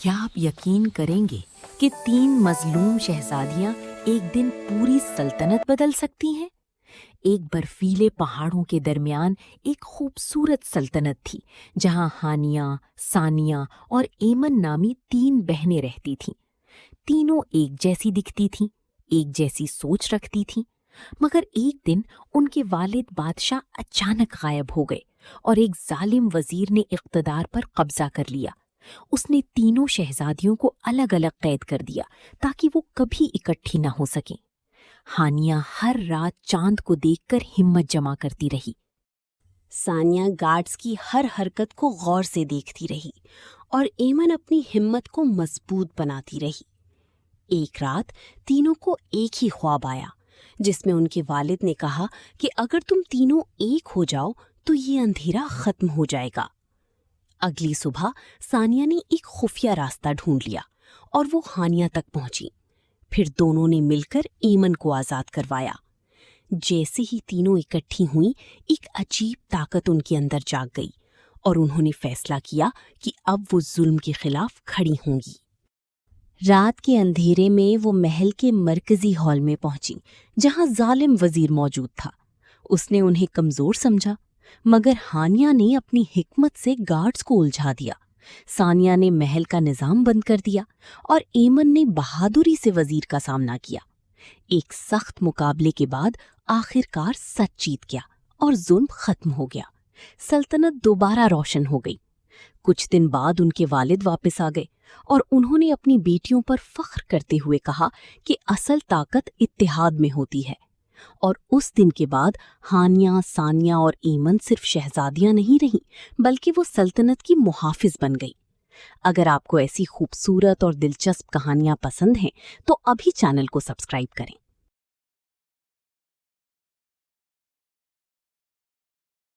کیا آپ یقین کریں گے کہ 3 مظلوم شہزادیاں ایک دن پوری سلطنت بدل سکتی ہیں؟ ایک برفیلے پہاڑوں کے درمیان ایک خوبصورت سلطنت تھی جہاں ہانیہ، ثانیہ اور ایمن نامی 3 بہنیں رہتی تھیں۔ تینوں ایک جیسی دکھتی تھیں، ایک جیسی سوچ رکھتی تھیں، مگر ایک دن ان کے والد بادشاہ اچانک غائب ہو گئے اور ایک ظالم وزیر نے اقتدار پر قبضہ کر لیا۔ اس نے تینوں شہزادیوں کو الگ الگ قید کر دیا تاکہ وہ کبھی اکٹھی نہ ہو سکیں۔ ہانیہ ہر رات چاند کو دیکھ کر ہمت جمع کرتی رہی۔ ثانیہ گارڈز کی ہر حرکت کو غور سے دیکھتی رہی اور ایمن اپنی ہمت کو مضبوط بناتی رہی۔ ایک رات تینوں کو ایک ہی خواب آیا جس میں ان کے والد نے کہا کہ اگر تم تینوں ایک ہو جاؤ تو یہ اندھیرا ختم ہو جائے گا۔ اگلی صبح ثانیہ نے ایک خفیہ راستہ ڈھونڈ لیا اور وہ ہانیہ تک پہنچی۔ پھر دونوں نے مل کر ایمن کو آزاد کروایا۔ جیسے ہی تینوں اکٹھی ہوئیں، ایک عجیب طاقت ان کے اندر جاگ گئی اور انہوں نے فیصلہ کیا کہ اب وہ ظلم کے خلاف کھڑی ہوں گی۔ رات کے اندھیرے میں وہ محل کے مرکزی ہال میں پہنچی جہاں ظالم وزیر موجود تھا۔ اس نے انہیں کمزور سمجھا، مگر ہانیہ نے اپنی حکمت سے گارڈز کو الجھا دیا۔ ثانیہ نے محل کا نظام بند کر دیا اور ایمن نے بہادری سے وزیر کا سامنا کیا۔ ایک سخت مقابلے کے بعد آخر کار سچ جیت گیا اور ظلم ختم ہو گیا۔ سلطنت دوبارہ روشن ہو گئی۔ کچھ دن بعد ان کے والد واپس آ گئے اور انہوں نے اپنی بیٹیوں پر فخر کرتے ہوئے کہا کہ اصل طاقت اتحاد میں ہوتی ہے۔ اور اس دن کے بعد ہانیہ، ثانیہ اور ایمن صرف شہزادیاں نہیں رہیں بلکہ وہ سلطنت کی محافظ بن گئی۔ اگر آپ کو ایسی خوبصورت اور دلچسپ کہانیاں پسند ہیں تو ابھی چینل کو سبسکرائب کریں۔